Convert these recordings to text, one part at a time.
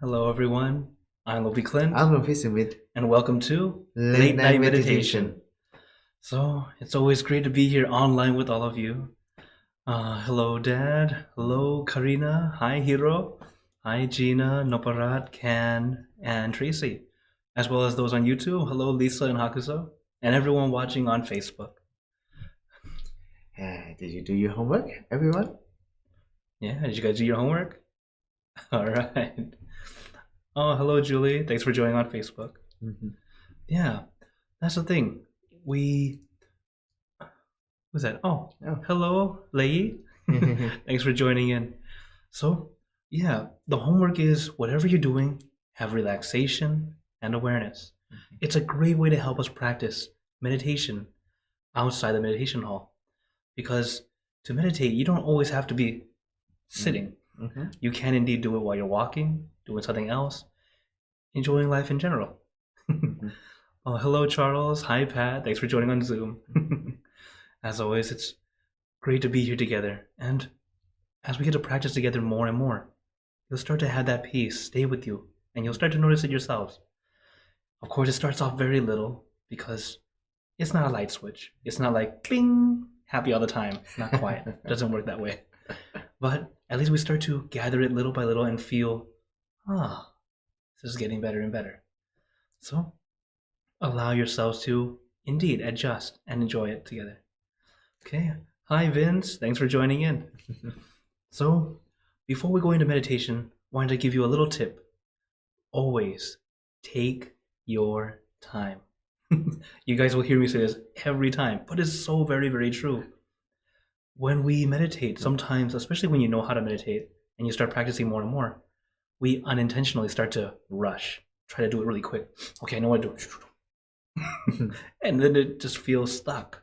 Hello, everyone. I'm Obi Clint, I'm Professor with and welcome to Late Night Meditation. So, it's always great to be here online with all of you. Hello, Dad. Hello, Karina. Hi, Hiro. Hi, Gina, Noparat, Can, and Tracy, as well as those on YouTube. Hello, Lisa and Hakuso, and everyone watching on Facebook. Did you do your homework, everyone? Yeah, did you guys do your homework? All right. Oh, hello, Julie. Thanks for joining on Facebook. Mhm. Yeah, that's the thing. We Who's that? Oh, Oh. hello, Lei. Thanks for joining in. So, yeah, the homework is whatever you're doing, have relaxation and awareness. It's a great way to help us practice meditation outside the meditation hall. Because to meditate, you don't always have to be sitting. Mhm. You can indeed do it while you're walking, doing something else, enjoying life in general. Oh, hello, Charles. Hi, Pat. Thanks for joining on Zoom. As always, it's great to be here together. And as we get to practice together more and more, you'll start to have that peace stay with you, and you'll start to notice it yourselves. Of course, it starts off very little because it's not a light switch. It's not like bing, happy all the time. Not quite. It doesn't work that way. But at least we start to gather it little by little and feel, ah, this is getting better and better. So allow yourselves to indeed adjust and enjoy it together. Okay. Hi, Vince. Thanks for joining in. So, before we go into meditation, I wanted to give you a little tip. Always take your time. You guys will hear me say this every time, but it's so very, very true. When we meditate, sometimes, especially when you know how to meditate and you start practicing more and more, we unintentionally start to rush, try to do it really quick. Okay, I know what to do. And then it just feels stuck.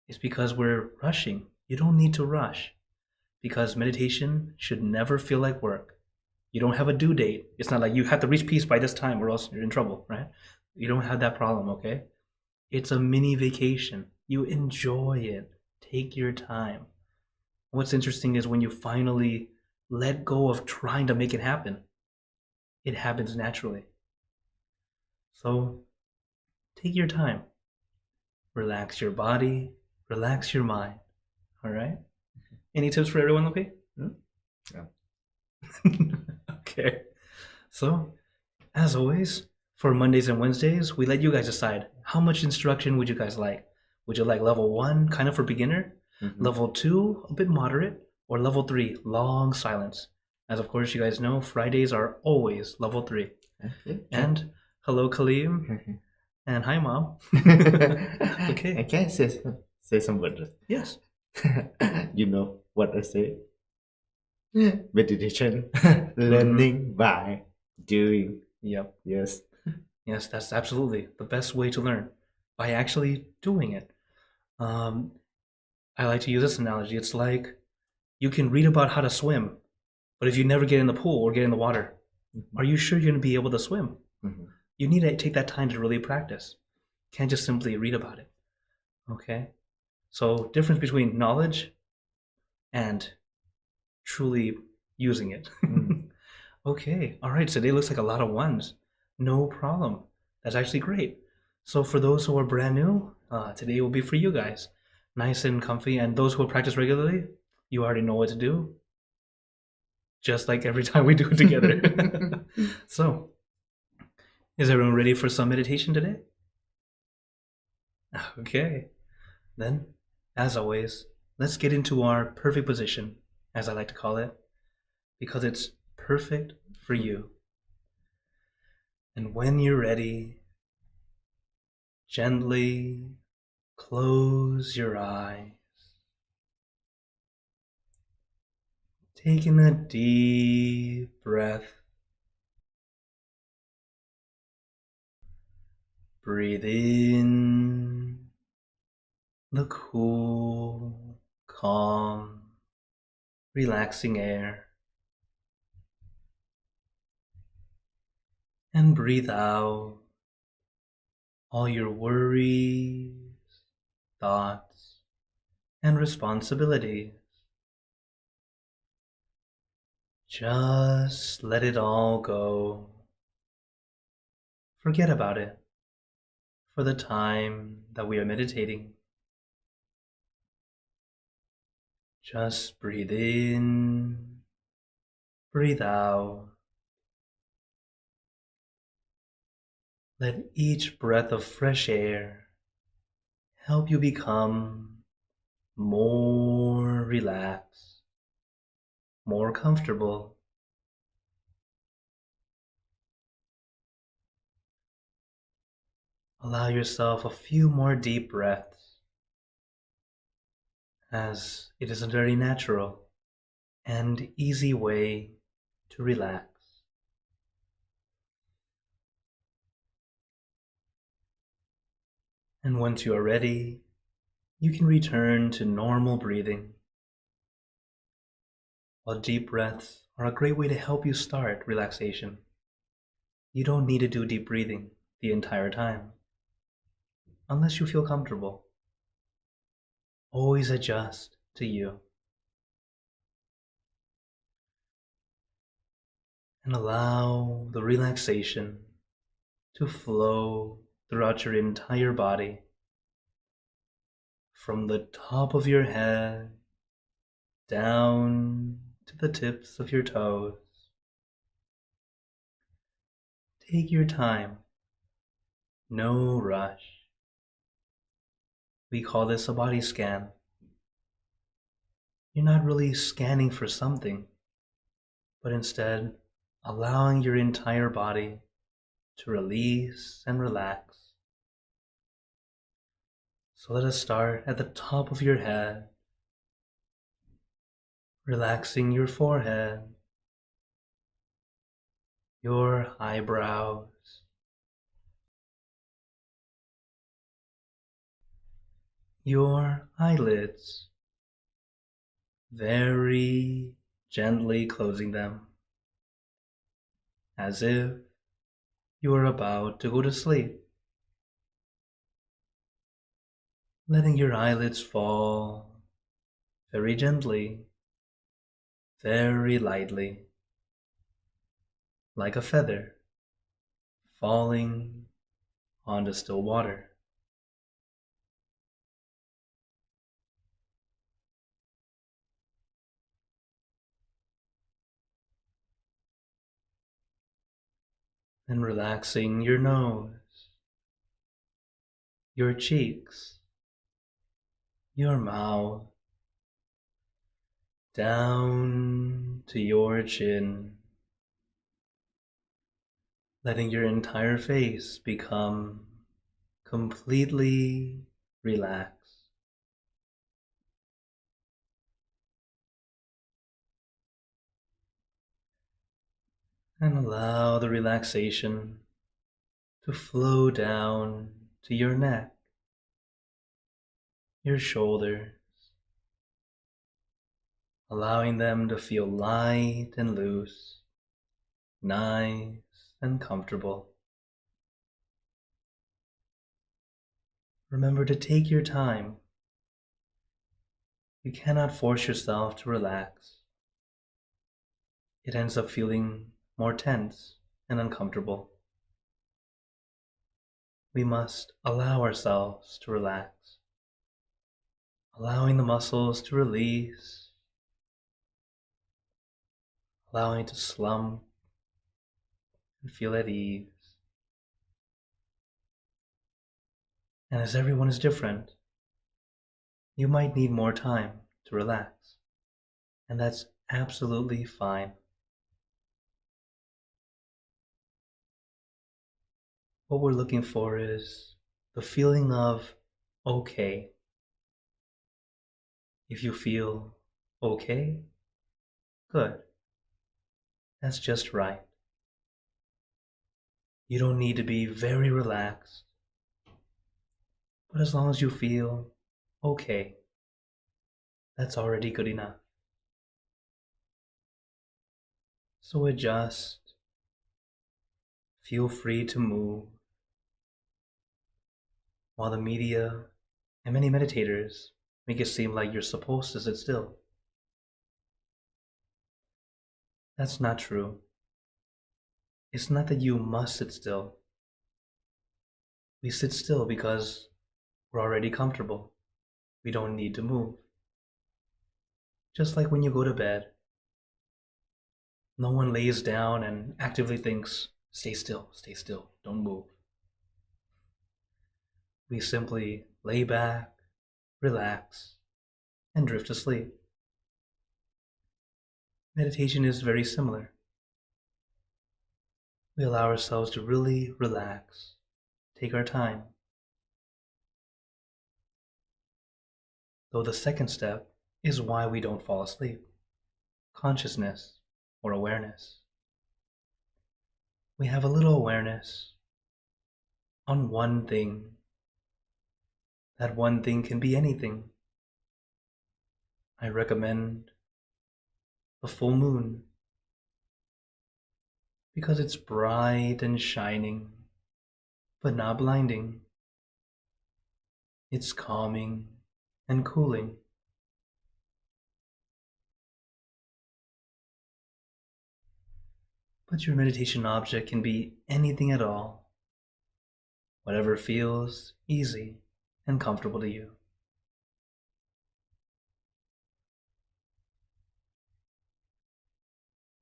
It's because we're rushing. You don't need to rush because meditation should never feel like work. You don't have a due date. It's not like you have to reach peace by this time or else you're in trouble, right? You don't have that problem, okay? It's a mini vacation. You enjoy it. Take your time. What's interesting is when you finally let go of trying to make it happens naturally. So take your time. Relax your body, relax your mind. All right? Any tips for everyone, okay? Yeah. Okay. So, as always, for Mondays and Wednesdays, we let you guys decide how much instruction would you guys like. Would you like level 1, kind of for beginner, level 2, a bit moderate, or level 3, long silence? As of course you guys know, Fridays are always level 3. Okay. And hello, Kaleem, and hi, Mom. Okay. I can say some words. Yes. You know what I say? Meditation, learning by doing. Yep. Yes. Yes, that's absolutely the best way to learn, by actually doing it. I like to use this analogy. It's like you can read about how to swim, but if you never get in the pool or get in the water, are you sure you're going to be able to swim? You need to take that time to really practice. Can't just simply read about it. Okay? So, difference between knowledge and truly using it. Okay, all right, so today looks like a lot of ones. No problem. That's actually great. So, for those who are brand new, today will be for you guys. Nice and comfy. And those who practice regularly, you already know what to do. Just like every time we do it together. So, is everyone ready for some meditation today? Okay. Then, as always, let's get into our perfect position, as I like to call it, because it's perfect for you. And when you're ready, gently close your eyes. Taking a deep breath. Breathe in the cool, calm, relaxing air. And breathe out all your worries, thoughts, and responsibilities. Just let it all go. Forget about it for the time that we are meditating. Just breathe in, breathe out. Let each breath of fresh air help you become more relaxed, more comfortable. Allow yourself a few more deep breaths, as it is a very natural and easy way to relax. And once you are ready, you can return to normal breathing. While deep breaths are a great way to help you start relaxation, you don't need to do deep breathing the entire time, unless you feel comfortable. Always adjust to you. And allow the relaxation to flow throughout your entire body, from the top of your head down to the tips of your toes. Take your time, no rush. We call this a body scan. You're not really scanning for something, but instead allowing your entire body to release and relax. So let us start at the top of your head, relaxing your forehead, your eyebrows, your eyelids, very gently closing them, as if you are about to go to sleep. Letting your eyelids fall very gently, very lightly, like a feather falling onto still water. Then relaxing your nose, your cheeks, your mouth, down to your chin, letting your entire face become completely relaxed. And allow the relaxation to flow down to your neck, your shoulders, allowing them to feel light and loose, nice and comfortable. Remember to take your time. You cannot force yourself to relax. It ends up feeling more tense and uncomfortable. We must allow ourselves to relax, allowing the muscles to release, allowing to slump and feel at ease. And as everyone is different, you might need more time to relax, and that's absolutely fine. What we're looking for is the feeling of okay. If you feel okay, good. That's just right. You don't need to be very relaxed, but as long as you feel okay, that's already good enough. So adjust, feel free to move, while the media and many meditators make it seem like you're supposed to sit still. That's not true. It's not that you must sit still. We sit still because we're already comfortable. We don't need to move. Just like when you go to bed, no one lays down and actively thinks, stay still, don't move. We simply lay back, relax, and drift to sleep. Meditation is very similar. We allow ourselves to really relax, take our time. Though the second step is why we don't fall asleep: consciousness or awareness. We have a little awareness on one thing. That one thing can be anything. I recommend the full moon because it's bright and shining, but not blinding. It's calming and cooling. But your meditation object can be anything at all, whatever feels easy and comfortable to you.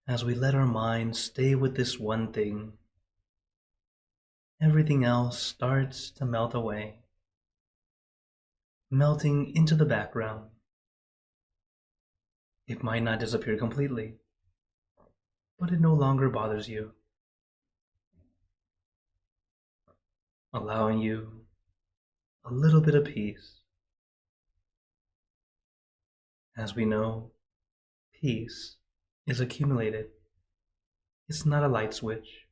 As we let our mind stay with this one thing, everything else starts to melt away, melting into the background. It might not disappear completely, but it no longer bothers you, allowing you a little bit of peace. As we know, peace is accumulated. It's not a light switch.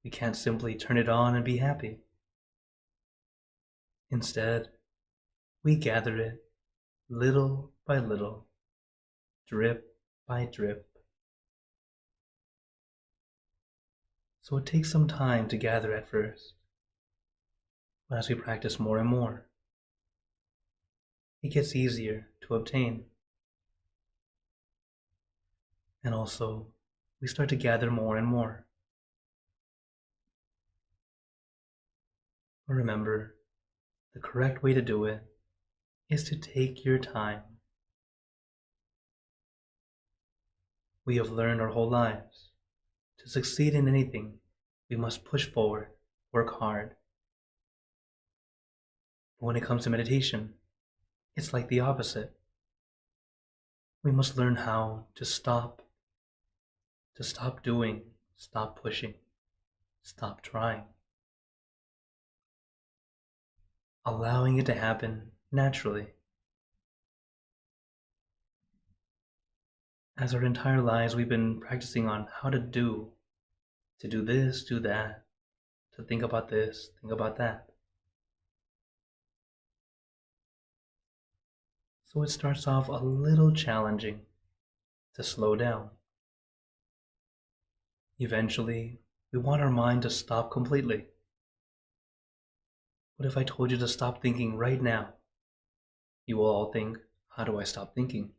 We can't simply turn it on and be happy. Instead, we gather it little by little, drip by drip. So it takes some time to gather at first, but as we practice more and more, it gets easier to obtain. And also, we start to gather more and more. But remember, the correct way to do it is to take your time. We have learned our whole lives, to succeed in anything, we must push forward, work hard. But when it comes to meditation, it's like the opposite. We must learn how to stop doing, stop pushing, stop trying. Allowing it to happen naturally. As our entire lives we've been practicing on how to do this, do that, to think about this, think about that. So it starts off a little challenging to slow down. Eventually, we want our mind to stop completely. What if I told you to stop thinking right now? You will all think, how do I stop thinking?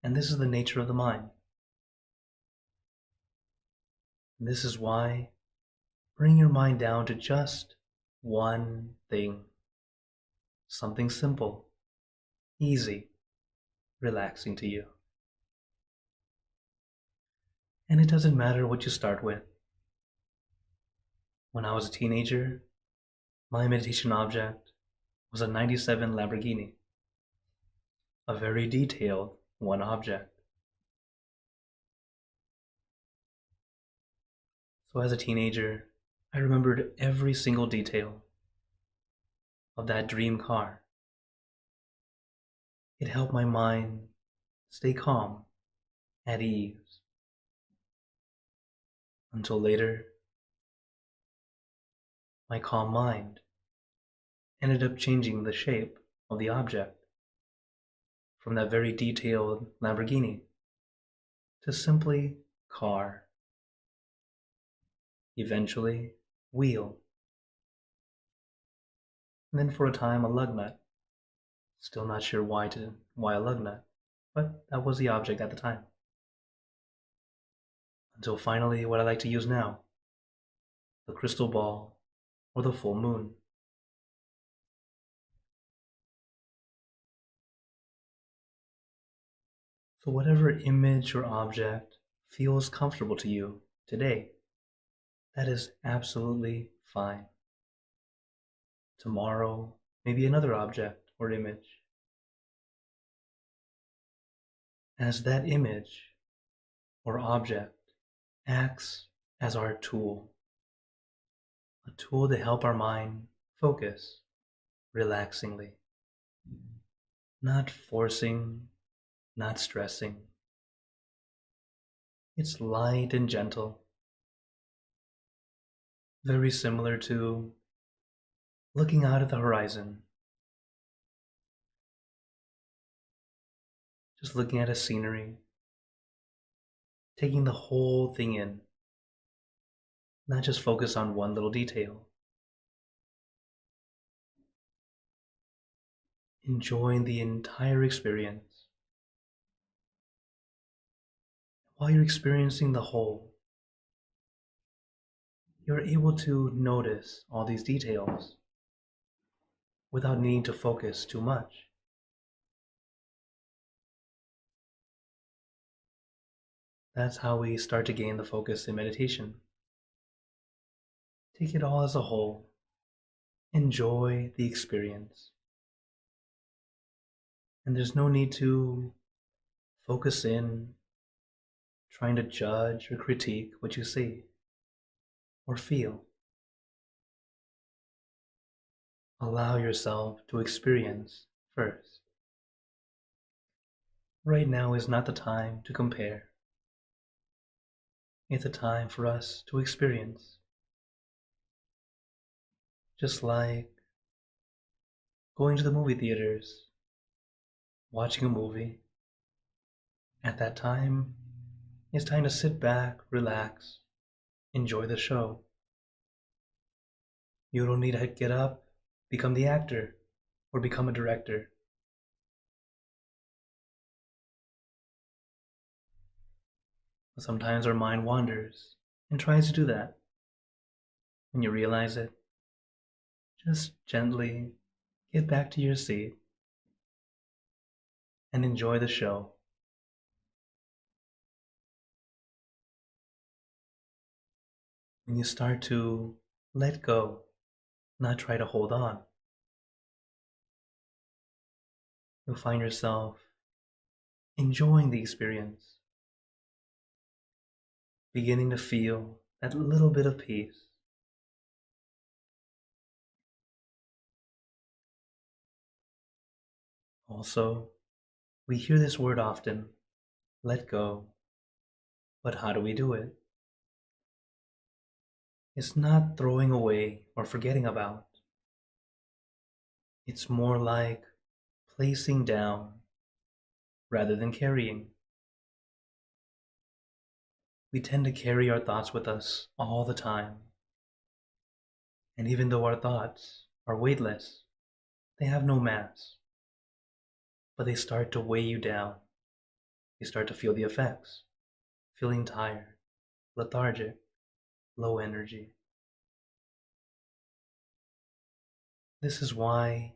And this is the nature of the mind. And this is why bring your mind down to just one thing. Something simple, easy, relaxing to you. And it doesn't matter what you start with. When I was a teenager, my meditation object was a '97 Lamborghini, a very detailed one object. So as a teenager, I remembered every single detail of that dream car. It helped my mind stay calm, at ease. Until later, my calm mind ended up changing the shape of the object from that very detailed Lamborghini to simply car. Eventually, wheel. And then for a time, a lug nut. Still not sure why a lug nut, but that was the object at the time. until finally what I like to use now, the crystal ball or the full moon. So whatever image or object feels comfortable to you today, that is absolutely fine. Tomorrow, maybe another object or image. As that image or object acts as our tool, a tool to help our mind focus relaxingly, not forcing, not stressing. It's light and gentle, very similar to looking out at the horizon, just looking at a scenery, taking the whole thing in, not just focus on one little detail. Enjoying the entire experience. While you're experiencing the whole, you're able to notice all these details without needing to focus too much. That's how we start to gain the focus in meditation. Take it all as a whole. Enjoy the experience. And there's no need to focus in, trying to judge or critique what you see or feel. Allow yourself to experience first. Right now is not the time to compare. It's a time for us to experience. Just like going to the movie theaters, watching a movie. At that time, it's time to sit back, relax, enjoy the show. You don't need to get up, become the actor, or become a director. Sometimes our mind wanders and tries to do that. When you realize it, just gently get back to your seat and enjoy the show. When you start to let go, not try to hold on, you'll find yourself enjoying the experience, beginning to feel that little bit of peace. Also, we hear this word often, let go, but how do we do it? It's not throwing away or forgetting about. It's more like placing down rather than carrying. We tend to carry our thoughts with us all the time. And even though our thoughts are weightless, they have no mass, but they start to weigh you down. You start to feel the effects, feeling tired, lethargic, low energy. This is why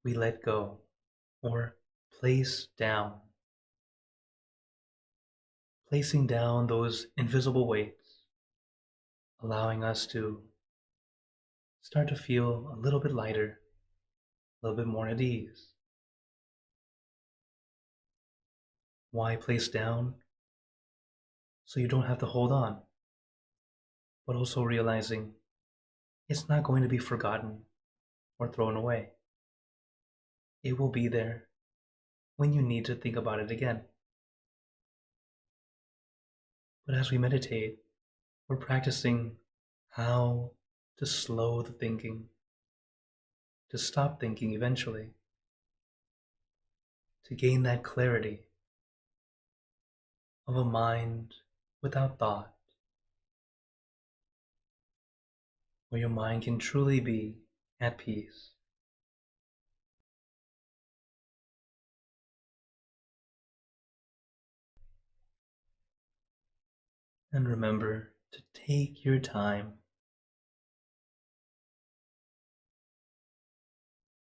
we let go or place down. Placing down those invisible weights, allowing us to start to feel a little bit lighter, a little bit more at ease. Why place down? So you don't have to hold on, but also realizing it's not going to be forgotten or thrown away. It will be there when you need to think about it again. But as we meditate, we're practicing how to slow the thinking, to stop thinking eventually, to gain that clarity of a mind without thought, where your mind can truly be at peace. And remember to take your time.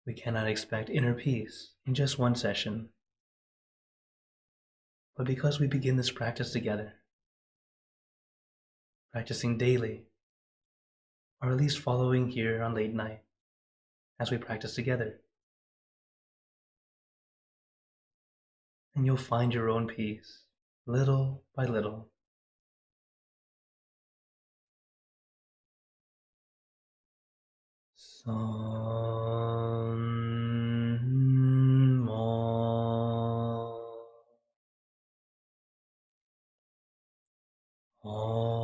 We cannot expect inner peace in just one session. But because we begin this practice together, practicing daily, or at least following here on late night as we practice together, and you'll find your own peace little by little. Son mo arhang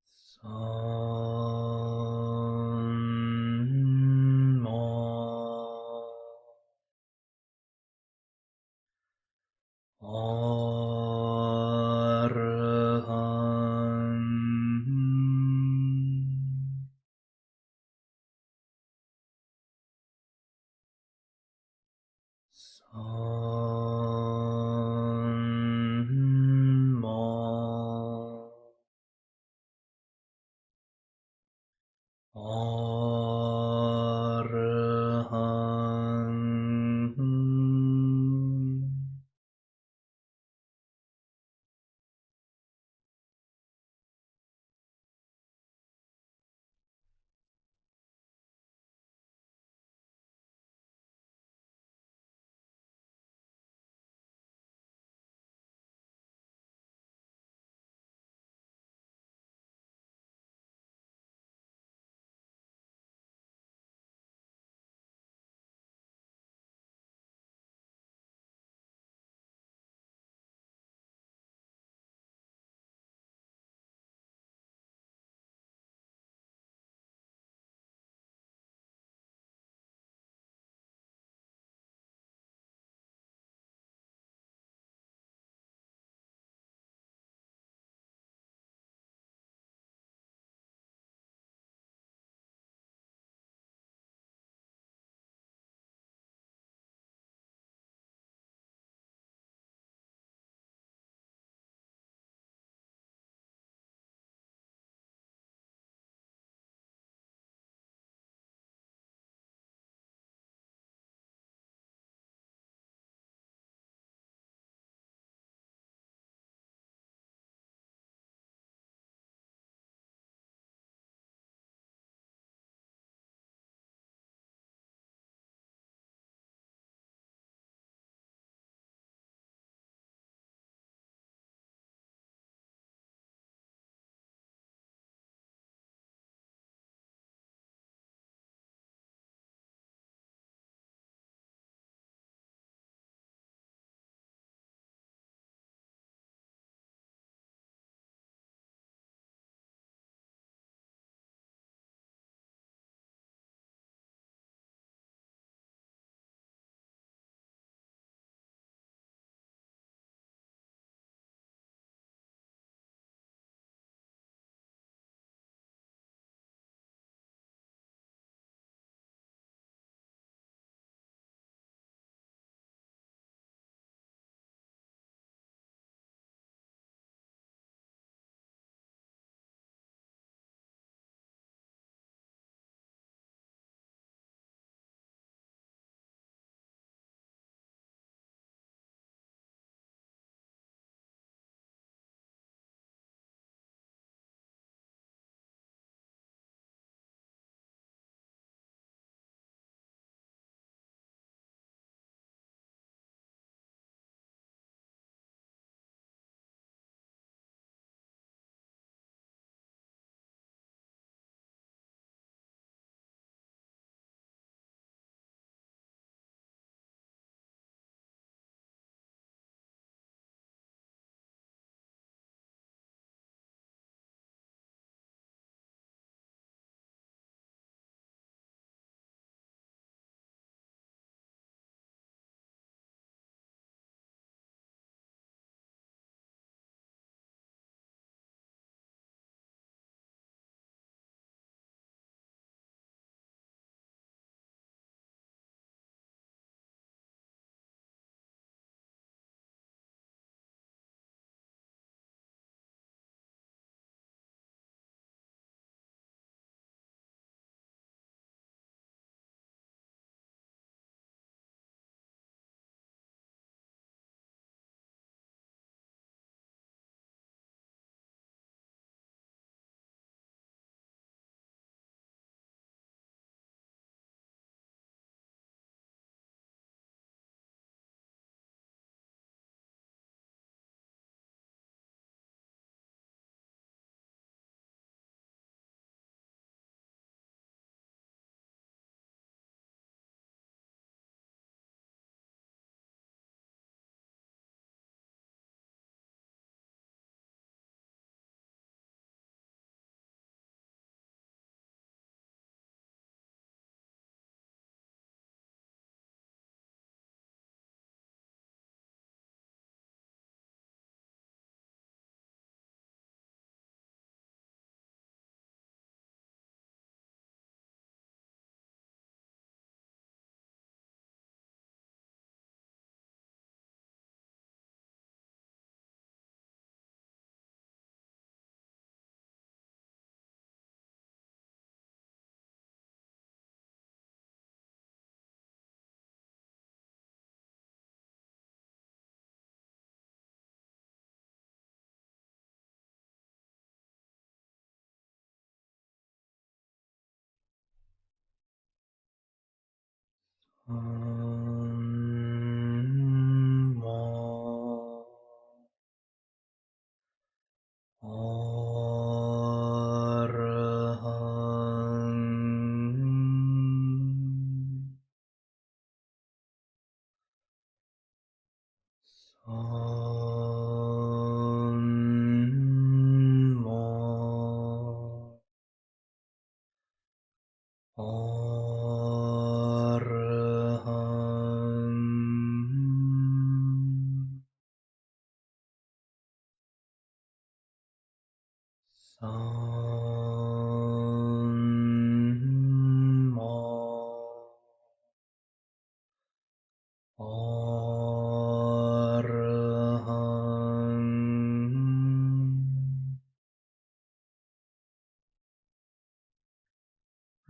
son mo arhang son mo arhang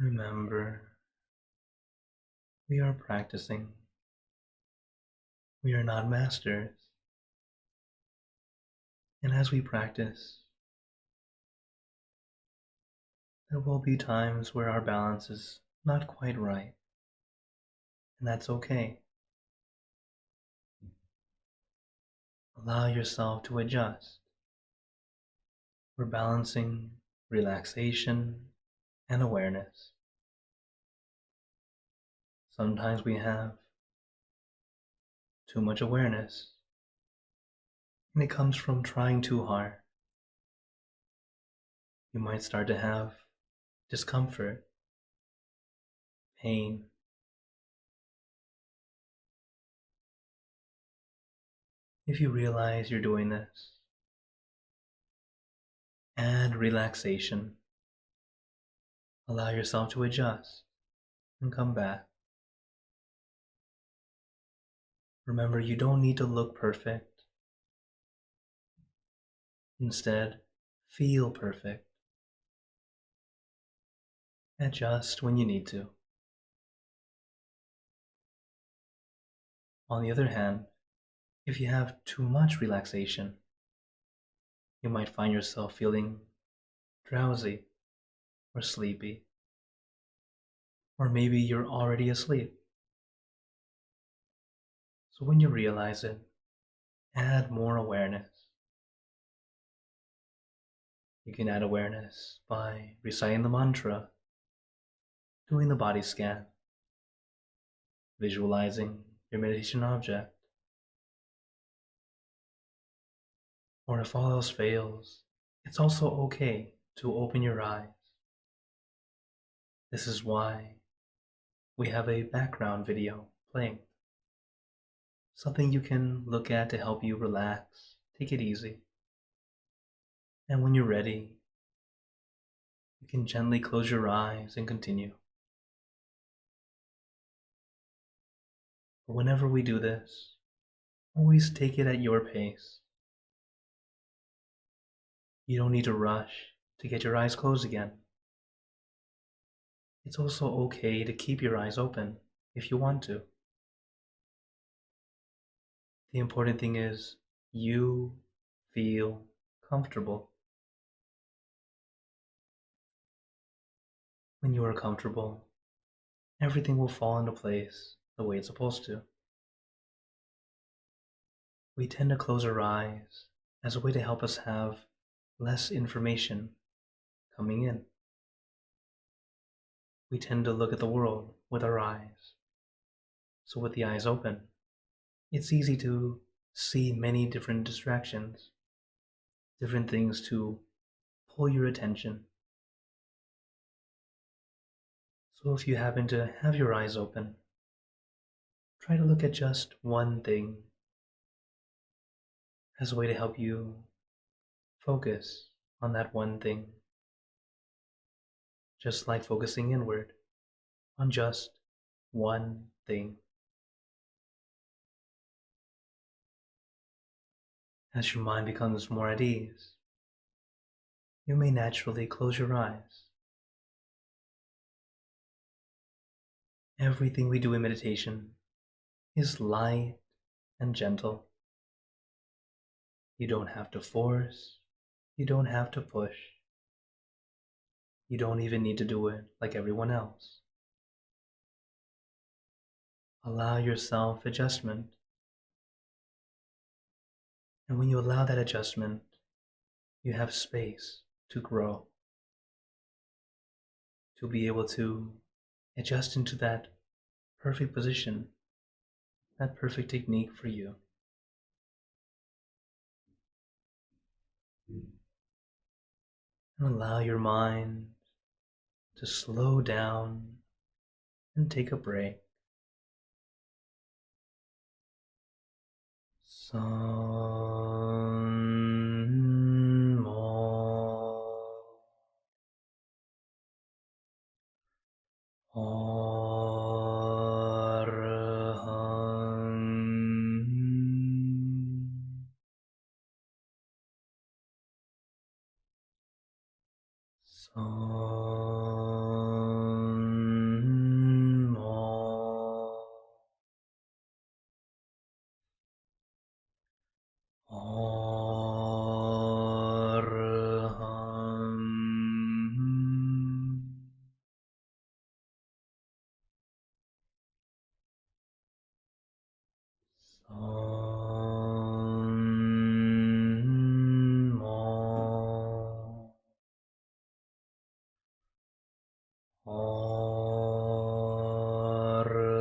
Remember, we are practicing. We are not masters. And as we practice, there will be times where our balance is not quite right. And that's okay. Allow yourself to adjust. We're balancing relaxation and awareness. Sometimes we have too much awareness, and it comes from trying too hard. You might start to have discomfort, pain. If you realize you're doing this, add relaxation. Allow yourself to adjust and come back. Remember, you don't need to look perfect. Instead, feel perfect. Adjust when you need to. On the other hand, if you have too much relaxation, you might find yourself feeling drowsy or sleepy, or maybe you're already asleep. So when you realize it, add more awareness. You can add awareness by reciting the mantra, doing the body scan, visualizing your meditation object, or if all else fails, it's also okay to open your eyes. This is why we have a background video playing. Something you can look at to help you relax, take it easy. And when you're ready, you can gently close your eyes and continue. But whenever we do this, always take it at your pace. You don't need to rush to get your eyes closed again. It's also okay to keep your eyes open if you want to. The important thing is you feel comfortable. When you are comfortable, everything will fall into place the way it's supposed to. We tend to close our eyes as a way to help us have less information coming in. We tend to look at the world with our eyes. So with the eyes open, it's easy to see many different distractions, different things to pull your attention. So if you happen to have your eyes open, try to look at just one thing as a way to help you focus on that one thing. Just like focusing inward on just one thing. As your mind becomes more at ease, you may naturally close your eyes. Everything we do in meditation is light and gentle. You don't have to force, you don't have to push. You don't even need to do it like everyone else. allow yourself adjustment. And when you allow that adjustment, you have space to grow, to be able to adjust into that perfect position, that perfect technique for you. And allow your mind to slow down and take a break. San mo arhan san mo arhan san mo arhan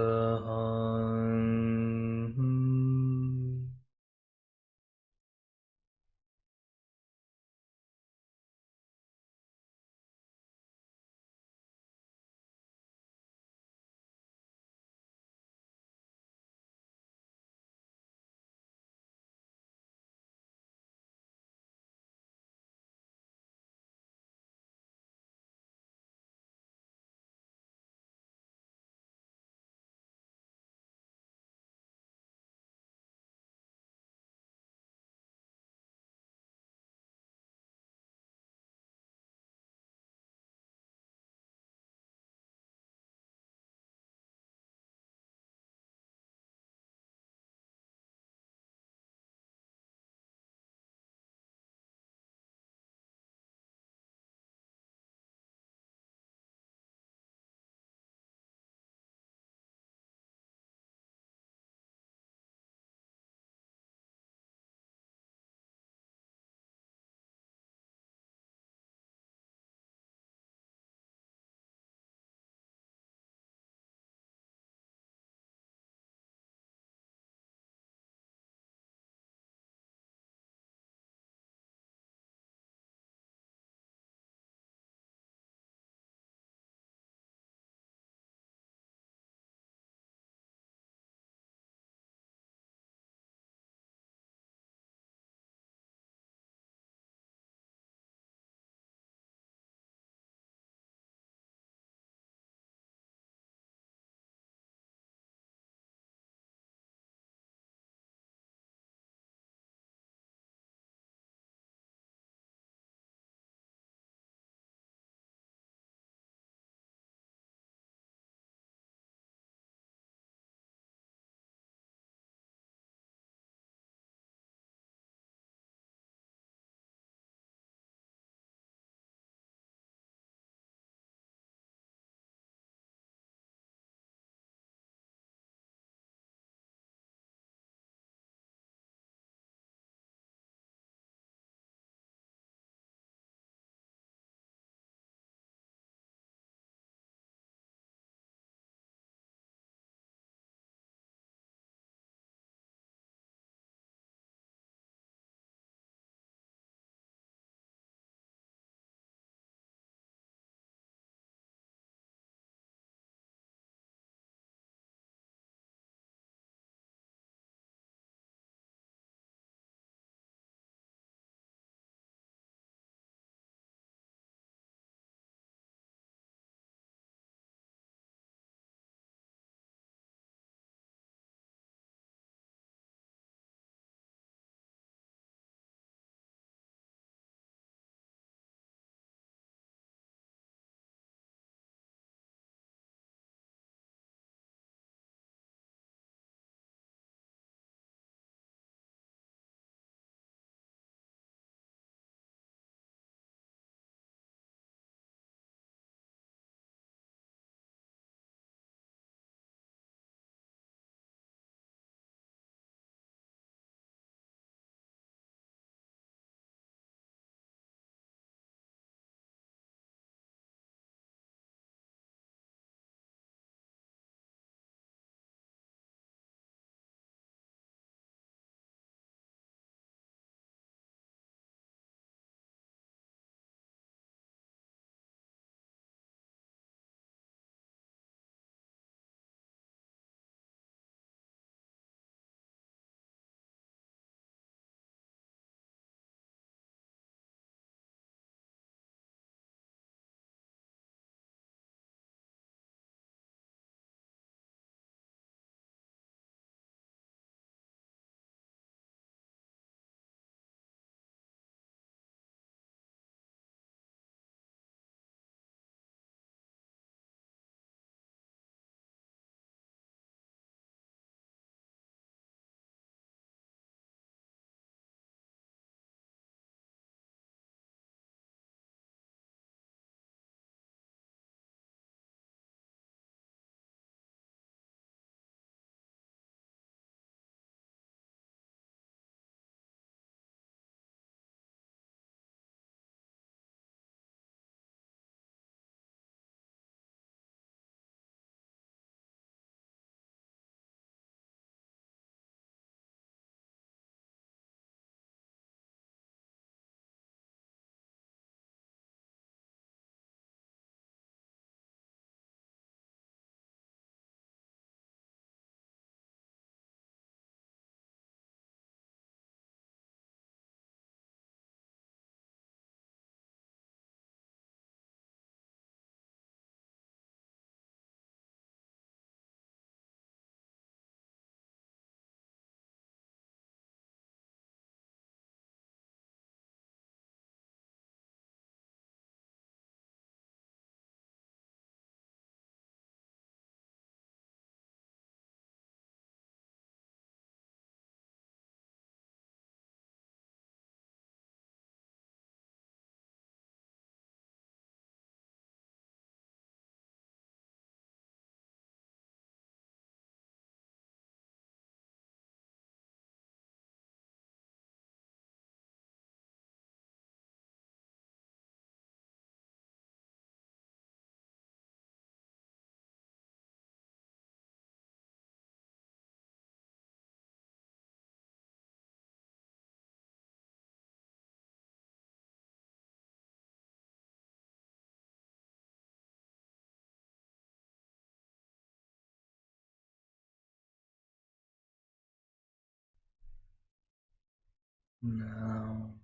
Now,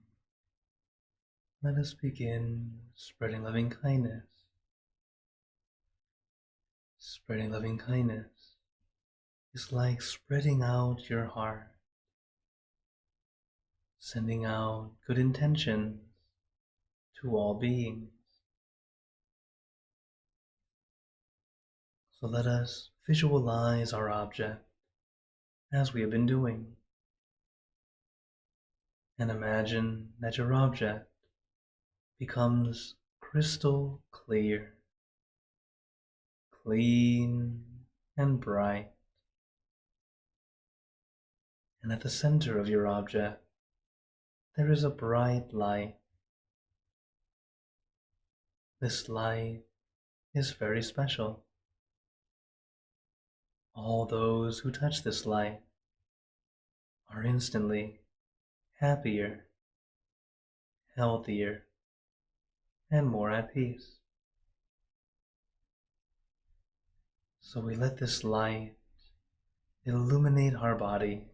let us begin spreading loving kindness. Spreading loving kindness is like spreading out your heart, sending out good intentions to all beings. So let us visualize our object as we have been doing, and imagine that your object becomes crystal clear, clean and bright. And at the center of your object, there is a bright light. This light is very special. All those who touch this light are instantly happier, healthier, and more at peace. So we let this light illuminate our body,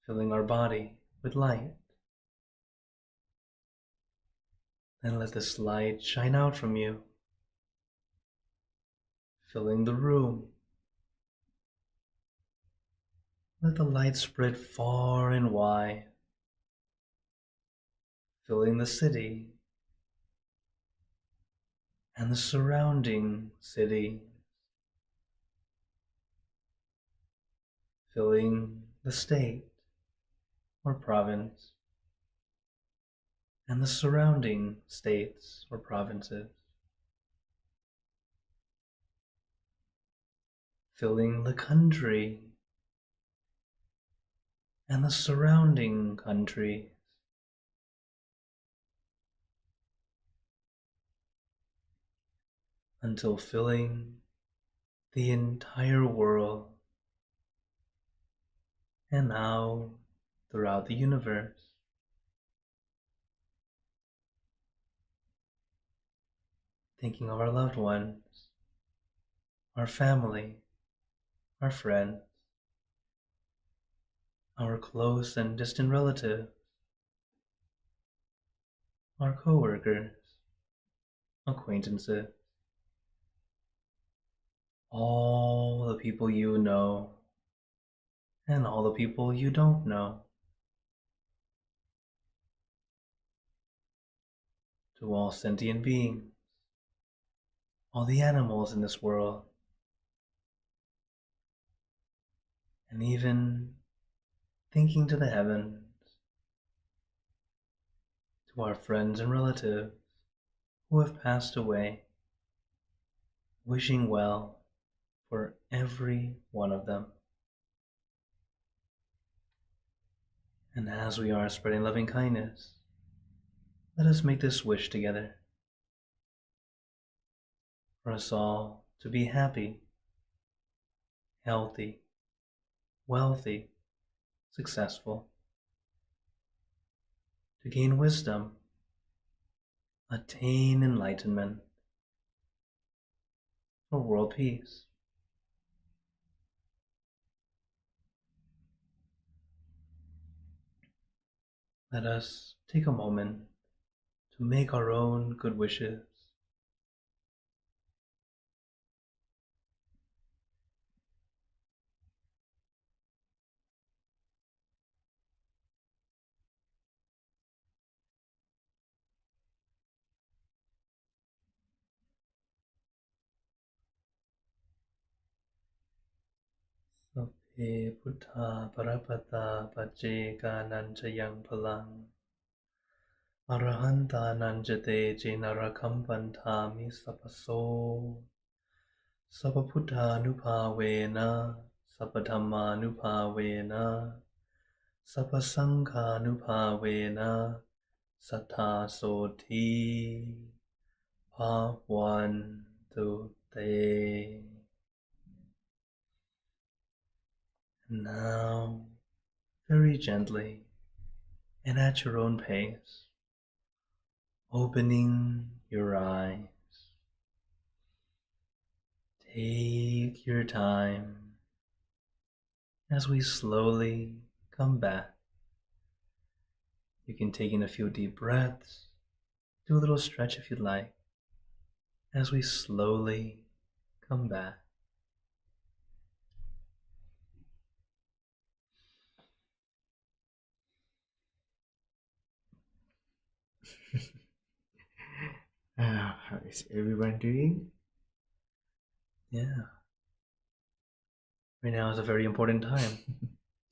filling our body with light. Then let this light shine out from you, filling the room. Let the light spread far and wide, filling the city and the surrounding city, filling the state or province and the surrounding states or provinces, filling the country and the surrounding countries, until filling the entire world, and now throughout the universe. Thinking of our loved ones, our family, our friends, our close and distant relatives, our co-workers, acquaintances, all the people you know, and all the people you don't know. To all sentient beings, all the animals in this world, and even thinking to the heavens, to our friends and relatives who have passed away, wishing well for every one of them. And as we are spreading loving kindness, let us make this wish together, for us all to be happy, healthy, wealthy, successful, to gain wisdom, attain enlightenment, for world peace. Let us take a moment to make our own good wishes. Sappe Buddha Parapata Pajeka Nanchayang Palang Arahanta Nanjate Jenarakampantami Sapaso Sapaputa Nupavena Sapadhamma Nupavena Sapasangha Nupavena Sattha Soti Bhavantu Te. Now, very gently and at your own pace, opening your eyes. Take your time as we slowly come back You can take in a few deep breaths, do a little stretch if you'd like, as we slowly come back. How is everyone doing? Yeah. Right now is a very important time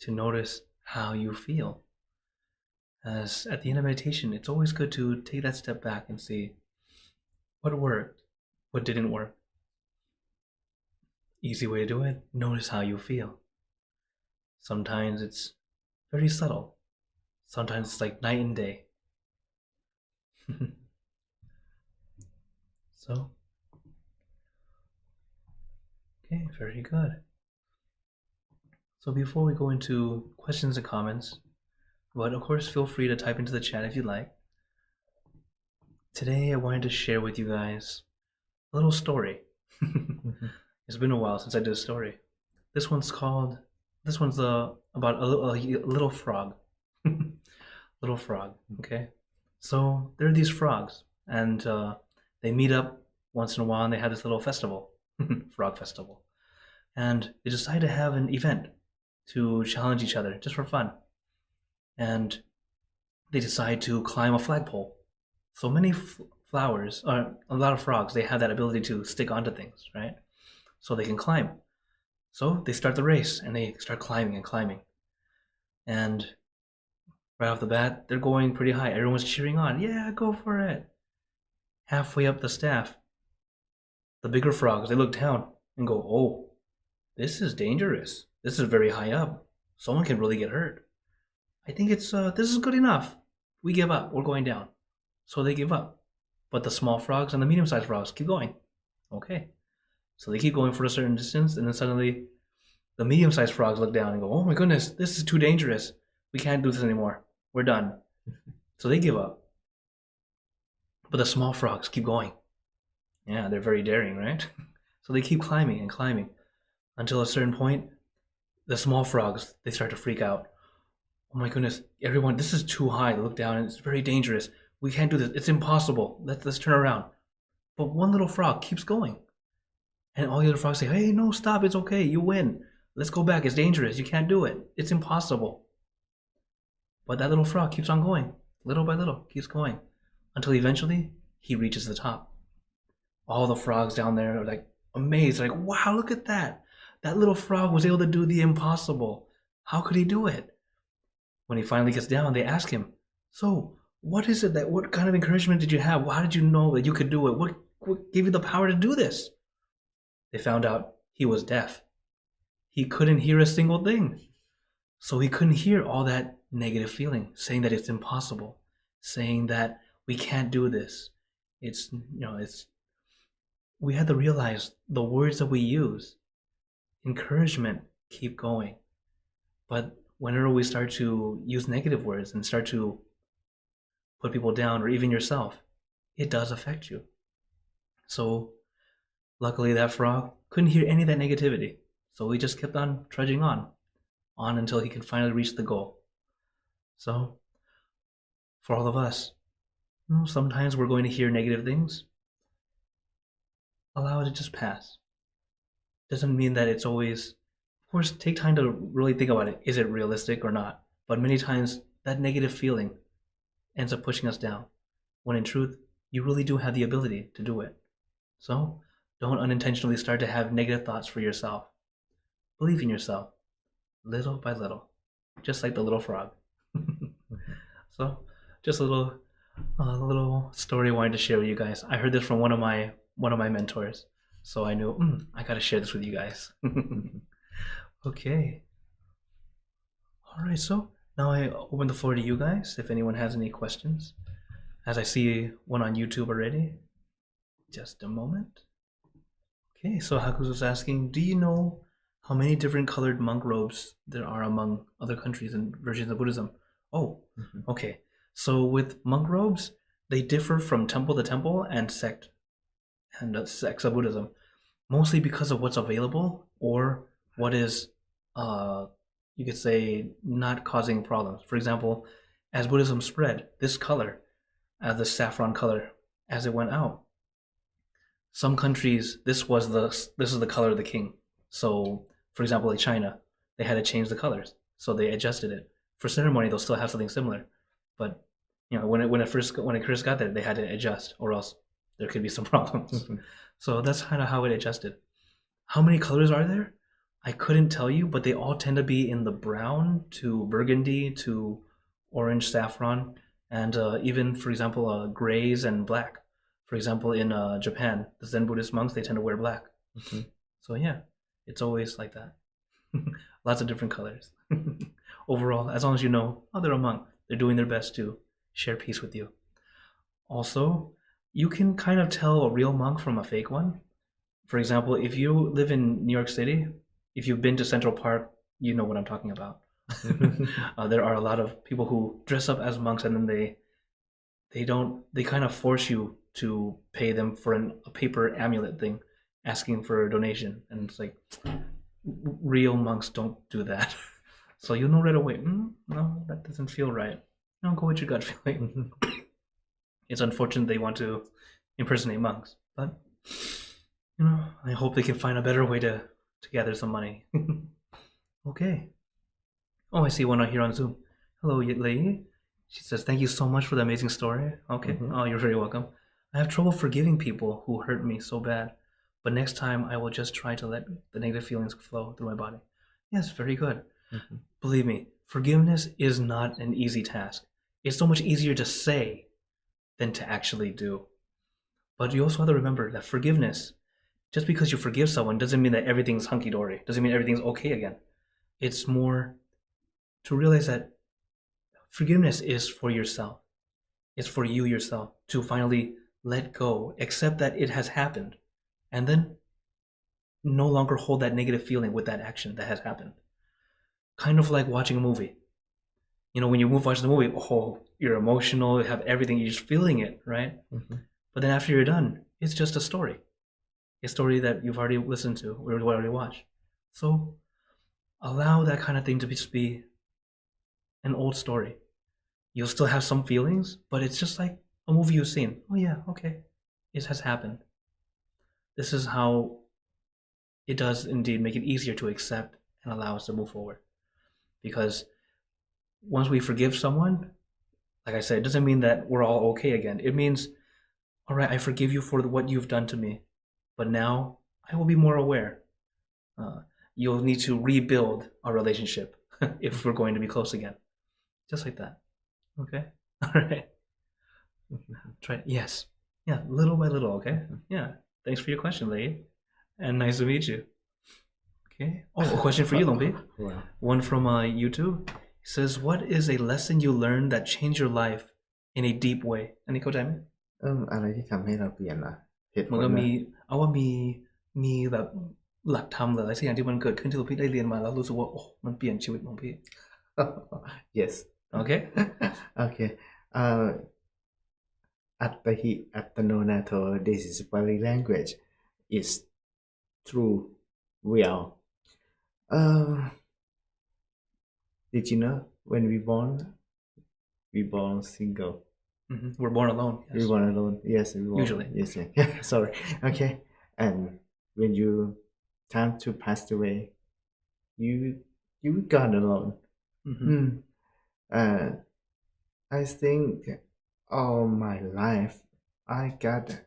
to notice how you feel. As at the end of meditation, it's always good to take that step back and see what worked, what didn't work. Easy way to do it, notice how you feel. Sometimes it's very subtle. Sometimes it's like night and day. So, okay, very good. So before we go into questions and comments, but of course feel free to type into the chat if you'd like. Today I wanted to share with you guys a little story. It's been a while since I did a story. This one's about a little frog. Little frog, okay? So there are these frogs, and they meet up once in a while and they have this little festival, frog festival. And they decide to have an event to challenge each other just for fun. And they decide to climb a flagpole. So many flowers, or a lot of frogs, they have that ability to stick onto things, right? So they can climb. So they start the race and they start climbing and climbing. And right off the bat, they're going pretty high. Everyone's cheering on. Yeah, go for it. Halfway up the staff, the bigger frogs, they look down and go, oh, this is dangerous. This is very high up. Someone can really get hurt. I think this is good enough. We give up. We're going down. So they give up. But the small frogs and the medium-sized frogs keep going. Okay. So they keep going for a certain distance, and then suddenly the medium-sized frogs look down and go, oh my goodness, this is too dangerous. We can't do this anymore. We're done. So they give up. But the small frogs keep going. Yeah, they're very daring, right? So they keep climbing and climbing until a certain point, the small frogs, they start to freak out. Oh my goodness, everyone, this is too high. They look down and it's very dangerous. We can't do this. It's impossible. Let's turn around. But one little frog keeps going. And all the other frogs say, hey, no, stop. It's okay. You win. Let's go back. It's dangerous. You can't do it. It's impossible. But that little frog keeps on going. Little by little, keeps going. Until eventually, he reaches the top. All the frogs down there are like amazed. Like, wow, look at that. That little frog was able to do the impossible. How could he do it? When he finally gets down, they ask him, so what kind of encouragement did you have? How did you know that you could do it? What gave you the power to do this? They found out he was deaf. He couldn't hear a single thing. So he couldn't hear all that negative feeling, saying that it's impossible, saying that we can't do this. We had to realize the words that we use. Encouragement, keep going. But whenever we start to use negative words and start to put people down, or even yourself, it does affect you. So luckily that frog couldn't hear any of that negativity. So he just kept on trudging on until he could finally reach the goal. So for all of us, sometimes we're going to hear negative things. Allow it to just pass. Doesn't mean that it's always, of course, take time to really think about it. Is it realistic or not? But many times that negative feeling ends up pushing us down, when in truth, you really do have the ability to do it. So don't unintentionally start to have negative thoughts for yourself. Believe in yourself, little by little, just like the little frog. So just a little story I wanted to share with you guys. I heard this from one of my mentors, so I knew I gotta share this with you guys. Okay. All right, so now I open the floor to you guys if anyone has any questions. As I see one on YouTube already. Just a moment. Okay, so Hakus was asking, do you know how many different colored monk robes there are among other countries and versions of Buddhism? Oh, okay. So with monk robes, they differ from temple to temple and sects of Buddhism, mostly because of what's available or what is, you could say, not causing problems. For example, as Buddhism spread, this color, the saffron color, as it went out, some countries this is the color of the king. So, for example, like China, they had to change the colors, so they adjusted it. For ceremony, they'll still have something similar, but when it first got there, they had to adjust, or else there could be some problems. So that's kind of how it adjusted. How many colors are there? I couldn't tell you, but they all tend to be in the brown to burgundy to orange saffron, and even, for example, grays and black. For example, in Japan, the Zen Buddhist monks, they tend to wear black. So yeah, it's always like that. Lots of different colors. Overall, as long as you know, oh, they're a monk. They're doing their best to share peace with you. Also, you can kind of tell a real monk from a fake one. For example, if you live in New York City, if you've been to Central Park, you know what I'm talking about. There are a lot of people who dress up as monks, and then they kind of force you to pay them for a paper amulet thing, asking for a donation. And it's like, real monks don't do that. So you know right away, no, that doesn't feel right. No, go with your gut feeling. It's unfortunate they want to impersonate monks, but I hope they can find a better way to gather some money. Okay. Oh, I see one here on Zoom. Hello, lady. She says, thank you so much for the amazing story. Okay. Oh, you're very welcome. I have trouble forgiving people who hurt me so bad, but next time I will just try to let the negative feelings flow through my body. Yes, very good. Believe me, forgiveness is not an easy task. It's so much easier to say than to actually do. But you also have to remember that forgiveness, just because you forgive someone, doesn't mean that everything's hunky-dory. Doesn't mean everything's okay again. It's more to realize that forgiveness is for yourself. It's for you yourself to finally let go, accept that it has happened, and then no longer hold that negative feeling with that action that has happened. Kind of like watching a movie. When you watch the movie, you're emotional, you have everything, you're just feeling it, right? But then after you're done, it's just a story. A story that you've already listened to or already watched. So allow that kind of thing to just be an old story. You'll still have some feelings, but it's just like a movie you've seen. Oh yeah, okay. It has happened. This is how it does indeed make it easier to accept and allow us to move forward. Because once we forgive someone, like I said, it doesn't mean that we're all okay again. It means, all right, I forgive you for what you've done to me, but now I will be more aware. You'll need to rebuild our relationship if we're going to be close again. Just like that. Okay? All right. Try it. Yes. Yeah, little by little, okay? Yeah. Thanks for your question, lady. And nice to meet you. Okay. Oh, a question for you, Longbi. Wow. One from YouTube. He says, what is a lesson you learned that changed your life in a deep way? อันนี้เข้าใจไหม อะไรที่ทำให้เราเปลี่ยนล่ะเหตุผ มัน ล ก็ ล่ะ มีแบบหลักธรรมหรืออะไรสักอย่างที่มันเกิดขึ้นที่เราพี่ได้เรียนมาแล้วรู้สึกว่ามันเปลี่ยนชีวิตของพี่ yes Okay. okay Attahi Attanonato, this is body language, is true, real. Did you know when we born single? We're born alone. Yes. We born alone. Yes, we born. Usually. Yes. Sorry. Okay. And when you time to pass away, you gone alone. I think all my life I got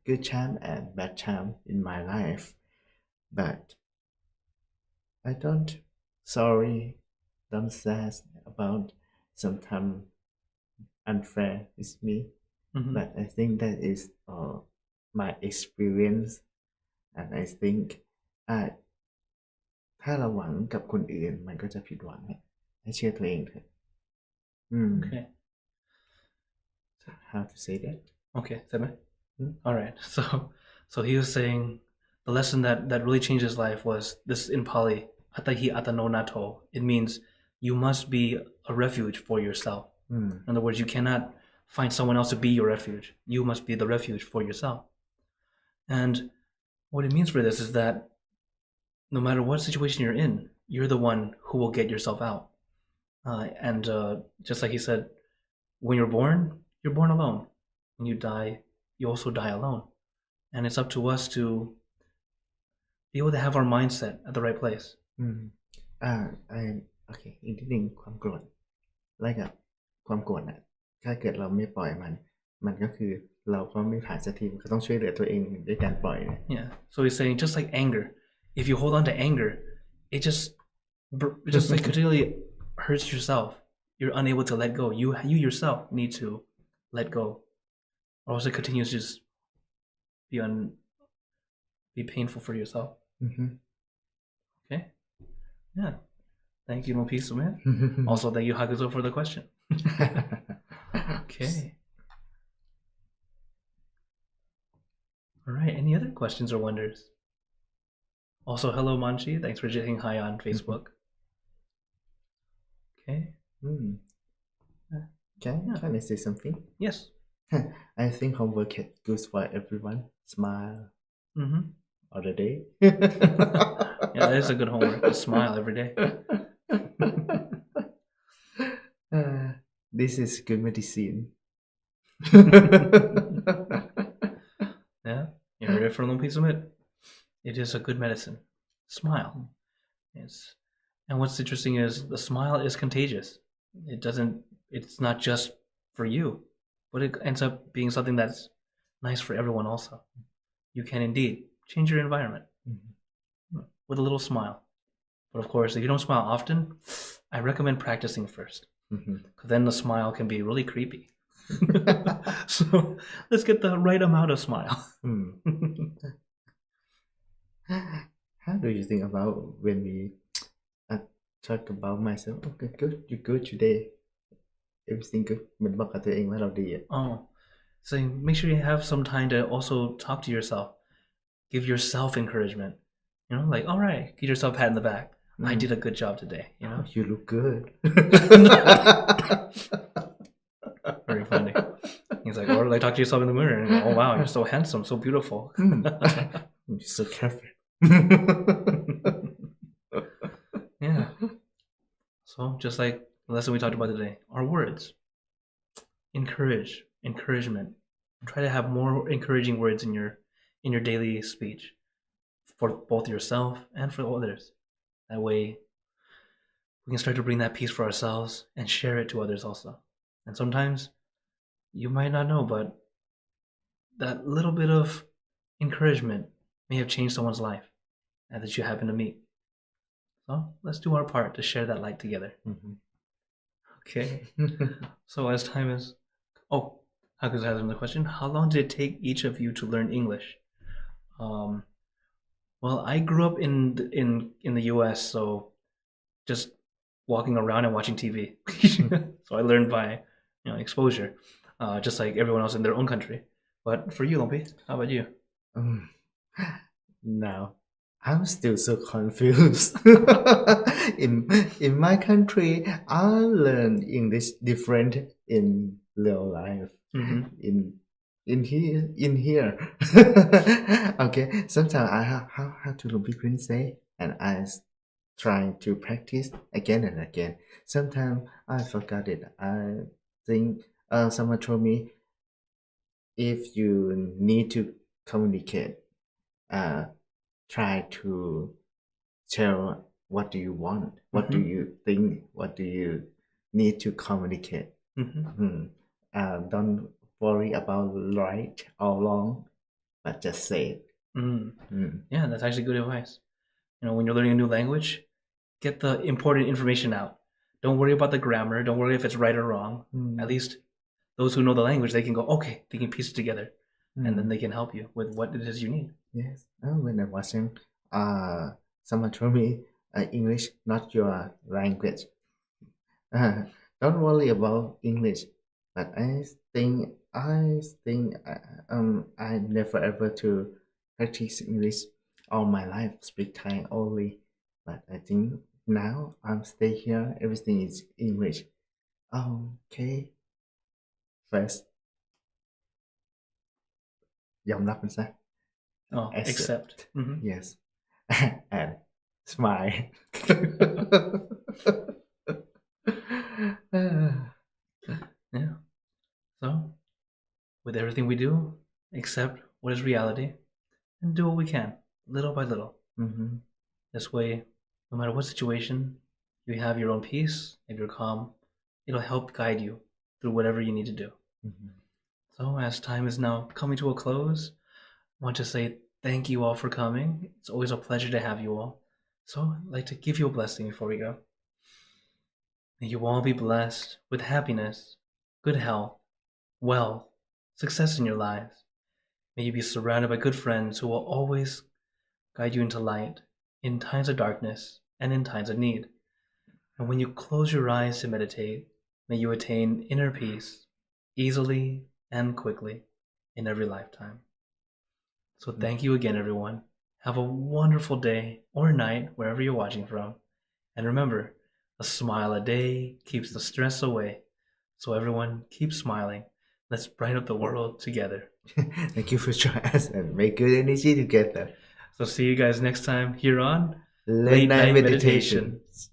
good time and bad time in my life, but I don't sad about sometimes unfair with me, but I think that is my experience, and I think ถ้าเราหวังกับคนอื่นมันก็จะผิดหวังให้เชื่อตัวเองเถอะ Okay. How to say that? Okay, all right. So he was saying the lesson that really changed his life was this in Pali, Atahi Atanonato. It means you must be a refuge for yourself. In other words, you cannot find someone else to be your refuge. You must be the refuge for yourself. And what it means for this is that no matter what situation you're in, you're the one who will get yourself out. And just like he said, when you're born alone. When you die, you also die alone. And it's up to us to be able to have our mindset at the right place. อืมโอเคอีกนิดนึงความโกรธไล่กับความโกรธน่ะถ้าเกิดเราไม่ปล่อยมันก็คือเราก็ไม่ผ่านสักทีมันก็ต้องช่วยเหลือตัวเองด้วยการปล่อยเนี่ย Yeah. So he's saying just like anger, if you hold on to anger, it just like continually hurts yourself. You're unable to let go. You yourself need to let go, or else it continues to just be painful for yourself. Okay. Yeah. Thank you, Mopisu, man. Also, thank you, Hakuzo, for the question. Okay. All right. Any other questions or wonders? Also, hello, Manchi. Thanks for saying hi on Facebook. Okay. Can I say something? Yes. I think homework is good for everyone. Smile all the day. Yeah, that is a good homework. Just smile every day. This is good medicine. Yeah, you heard it from Lumpisumit. It is a good medicine. Smile. And what's interesting is the smile is contagious. It's not just for you, but it ends up being something that's nice for everyone also. You can indeed change your environment with a little smile. But of course, if you don't smile often, I recommend practicing first. Because then the smile can be really creepy. So let's get the right amount of smile. How do you think about when we talk about myself? Okay, good. You're good today. Everything good. เหมือนบอกกับตัวเองว่าเราดีอ่ะ Oh, so make sure you have some time to also talk to yourself. Give yourself encouragement. You know, like, all right, give yourself a pat in the back. I did a good job today. You know, you look good. Very funny. He's like, or like talk to yourself in the mirror and go, oh wow, you're so handsome, so beautiful. You're so careful. Yeah. So just like the lesson we talked about today, our words. Encouragement. Try to have more encouraging words in your daily speech for both yourself and for others. That way we can start to bring that peace for ourselves and share it to others also. And sometimes you might not know, but that little bit of encouragement may have changed someone's life that you happen to meet. So let's do our part to share that light together. Okay. So as time is... Oh, Haku's has another question. How long did it take each of you to learn English? Well, I grew up in the U.S., so just walking around and watching TV. So I learned by exposure, just like everyone else in their own country. But for you, Lumpy, how about you? Now, I'm still so confused. In my country, I learned English different in real life. In here. Okay, sometimes I have to be say, and I trying to practice again and again. Sometimes I forgot it. I think someone told me if you need to communicate, try to tell what do you want, what do you think, what do you need to communicate. Don't worry about right or wrong, but just say it. Yeah, that's actually good advice. When you're learning a new language, get the important information out. Don't worry about the grammar. Don't worry if it's right or wrong. At least those who know the language, they can go, okay, they can piece it together. And then they can help you with what it is you need. Yes. When I was young, someone told me English not your language. Don't worry about English, but I think I never ever to practice English all my life. Speak Thai only, but I think now I'm stay here. Everything is English. Okay. First, ยอมรับมันซะ accept. Yes. And smile. Yeah. with everything we do, accept what is reality, and do what we can, little by little. Mm-hmm. This way, no matter what situation, you have your own peace and your calm. It'll help guide you through whatever you need to do. Mm-hmm. So, as time is now coming to a close, I want to say thank you all for coming. It's always a pleasure to have you all. So, I'd like to give you a blessing before we go. May you all be blessed with happiness, good health, wealth, success in your lives. May you be surrounded by good friends who will always guide you into light in times of darkness and in times of need. And when you close your eyes to meditate, may you attain inner peace easily and quickly in every lifetime. So thank you again, everyone. Have a wonderful day or night wherever you're watching from. And remember, a smile a day keeps the stress away. So everyone, keep smiling. Let's brighten up the world together. Thank you for joining us and make good energy together. So see you guys next time here on Late night meditations.